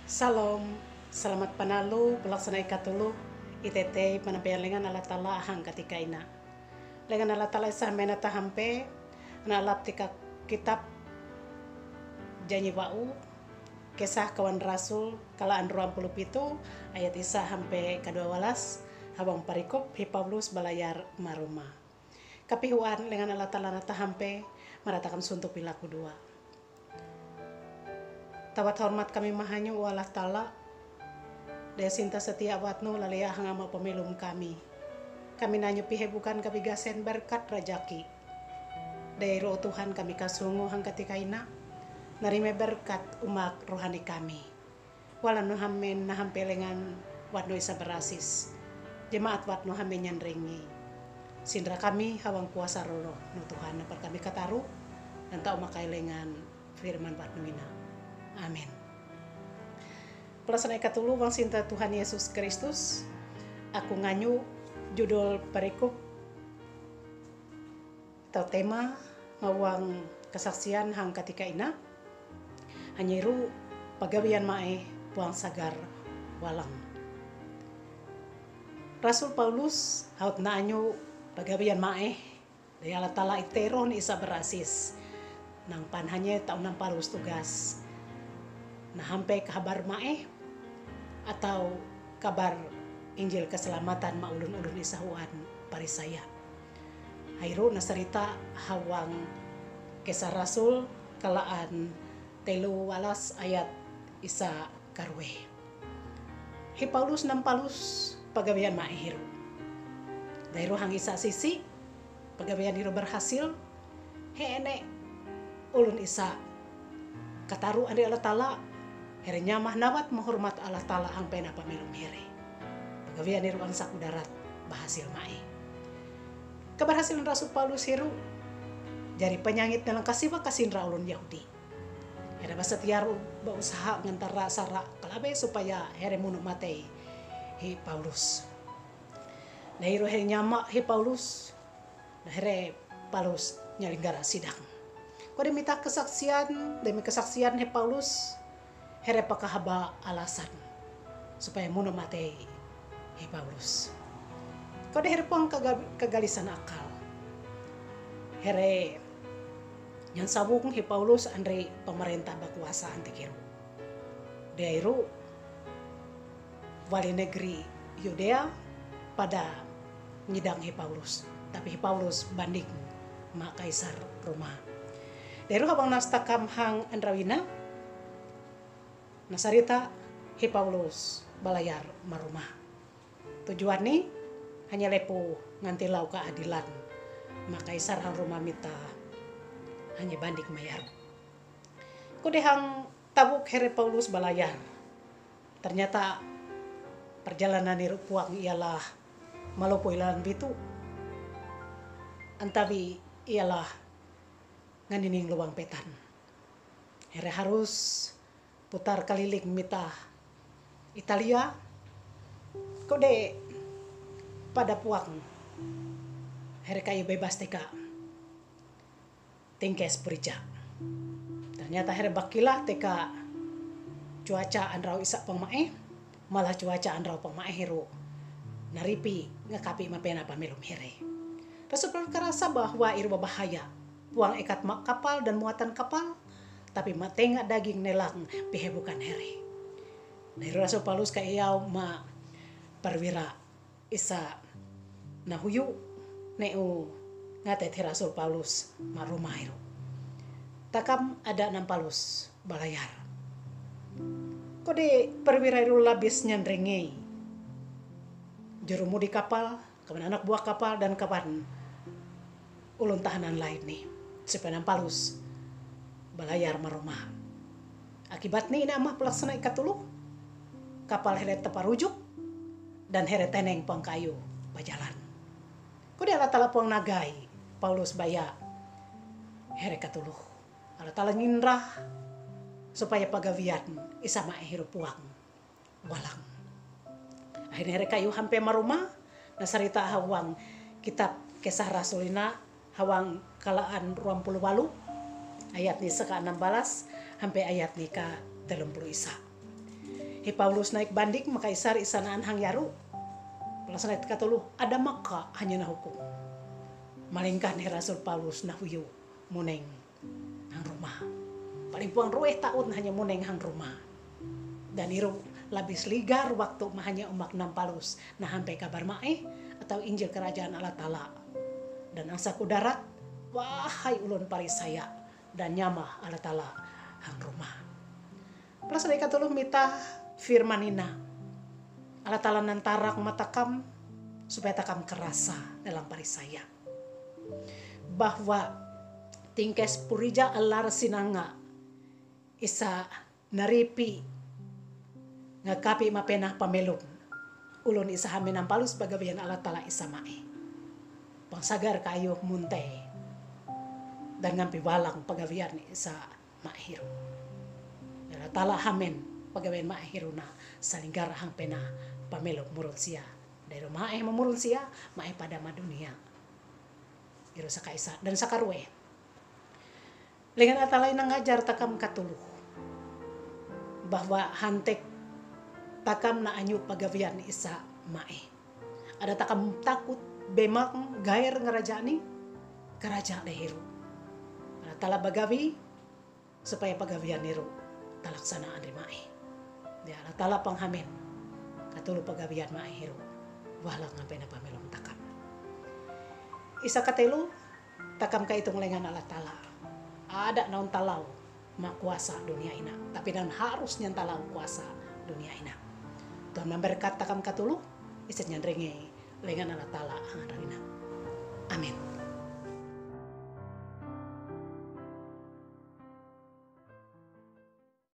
Salam, selamat panalu, pelaksana ikatulu, itete panampialingan ala tala ahang katika ina. Lengan ala tala isah mena tahampe, na alap tika kitab janji wau, kisah kawan rasul, kalaan ruang puluh pitu, ayat isa hampe kedua walas, habang parikop, hi Paulus balayar maruma. Kapihuan lengan ala tala na tahampe, maratakan suntuk pilaku dua. Tawat hormat kami mahanyu Allah Ta'ala. Daya sinta setia watnu lalia hangama pemilum kami. Kami nanyu pihe bukan kami gasen berkat rajaki. Daya roh Tuhan kami kasungu hang ketika ina. Narime berkat umak rohani kami. Walan nu hamen naham pelengan watnu isa berasis. Jemaat watnu hamen nyanrengi. Sindra kami hawang kuasa roh nu Tuhan napar kami kataru. Dan tau makailengan firman watnu ina. Amin. Pelaksana ikatulu wang sinta Tuhan Yesus Kristus. Aku nganyu judul perikop atau tema mawang kesaksian hang ketika ina. Hanyiru pagawian mae buang sagar walang. Rasul Paulus haut na anyu pagawian mae daya Allah Ta'ala iteron isa berasis. Nang panhanya taon nang Paulus tugas. Nah hampe kabar mae atau kabar Injil keselamatan maulun-ulun isahuan parisaya. Hairu nasarita hawang kisah rasul kalaan telu walas ayat isa karwe. Hi Paulus nam Paulus pagawian mae hiru. Dairu hang isa sisi pagawian hiru berhasil. He ene ulun isa kataru andi Allah Ta'ala. Here nyamah nawat menghormat Allah Ta'ala ang pena pamilum here. Pagawian niru ang sakudarat bahasil mae. Keberhasilan Rasul Paulus hiru jari penyangit dalam kasiwa kasinra ulun Yahudi. Here basa tiaru berusaha ngantara sara kalabe supaya here munu matei hi Paulus. Nah hiru here nyama hi Paulus. Nah here Paulus nyalinggara sidang. Kode minta kesaksian demi kesaksian hi Paulus. Here pakahaba alasan supaya muna matei hi Paulus. Kode here pang kagalisan akal. Here yang sabung hi Paulus andre pemerintah bakuasa antikiru. Dairu wali negeri Yudea pada nyidang hi Paulus. Tapi hi Paulus banding ma Kaisar Roma. Dairu habang nastakam hang andrawina nasarita hi Paulus balayar marumah. Tujuan ni hanya lepo ngantilau keadilan. Maka Kaisar hang Roma mita hanya banding mayar. Kude hang tabuk here Paulus balayar. Ternyata perjalanan ni puang ialah malopo ilan bitu. Antabi ialah nganining luang petan. Here harus putar keliling mita Italia. Kode pada puang here kayu bebas teka tingkes perija. Ternyata here bakila teka cuaca andrau isak pangmae malah cuaca andrau pangmae hero naripi ngakapi mapena pamilum here. Rasul kerasa bahwa iru bahaya puang ikat kapal dan muatan kapal tapi matenga daging nelang pihe bukan here. Dari Rasul Paulus kayau ma perwira isa nahuyu neu ngatet Rasul Paulus ma rumairu. Takam ada 6 Paulus balayar. Kode perwira iru labis nyandrengei. Jurumu di kapal, kapan anak buah kapal dan kapan ulun tahanan lain nih. Supaya Paulus balayar marumah. Akibat ni ina mah pelaksana ikatulu. Kapal heret teparujuk dan heret teneng pangkayu bajalan. Kude ala tala puang nagai Paulus baya heret katulu. Ala tala nginrah supaya pagawian isa mae hirup puang walang. Akhirnya heret kayu hampe marumah nasarita hawang kitab Kisah Rasulina hawang kalaan 28 ayat ni seka 16 sampai ayat ni ka 31. Hi Paulus naik bandik makaisar isanaan hang yaru. Pelasan ayat katuluh ada maka hanya na hukum. Malingkan ni Rasul Paulus na huyo muneng hang rumah. Paling puang rueh taun hanya muneng hang rumah. Dan iru labis ligar waktu mahanya umak nam Paulus na hampai kabar mae atau Injil kerajaan Allah Ta'ala. Dan angsa ku darat, wahai ulun parisaya dan nyamah Allah Ta'ala hang rumah. Plus ada katuluh mita firmanina. Allah Ta'ala nantarak matakam supaya takam kerasa dalam parisaya. Bahwa tingkes purija alar sinanga isa naripi ngakapi mapena pamelum. Ulun isa haminang Paulus bagawian Allah Ta'ala isa mae. Pangsagar kayo munte dan ngampi walang pagawian isa mahiru. Allah Ta'ala hamen pagawian mahiru na salinggara hang pena pamelok murun siya. Dari mae mamurun siya, mae pada madunia. Iru sa kaisa dan sa karwe. Lengan atalay nang ngajar takam katuluh. Bahwa hantek takam na anyo pagawian isa mae. Ada takam takut bemang gair ngerajani keraja lehiru. Allah Ta'ala bagawi supaya pagawian niru talaksanaan di mae. Dia Allah Ta'ala panghamen katuluh pagawian mae hiru. Walang ngapain na pamelong takam. Isa katelu takam ka itong lengan Allah Ta'ala. Ada naon talaw makuasa dunia ina. Tapi naon harus nyan talaw kuasa dunia ina. Tuhan memberkat takam katuluh. Isat nyan ringi lengan Allah Ta'ala ang ina. Amin.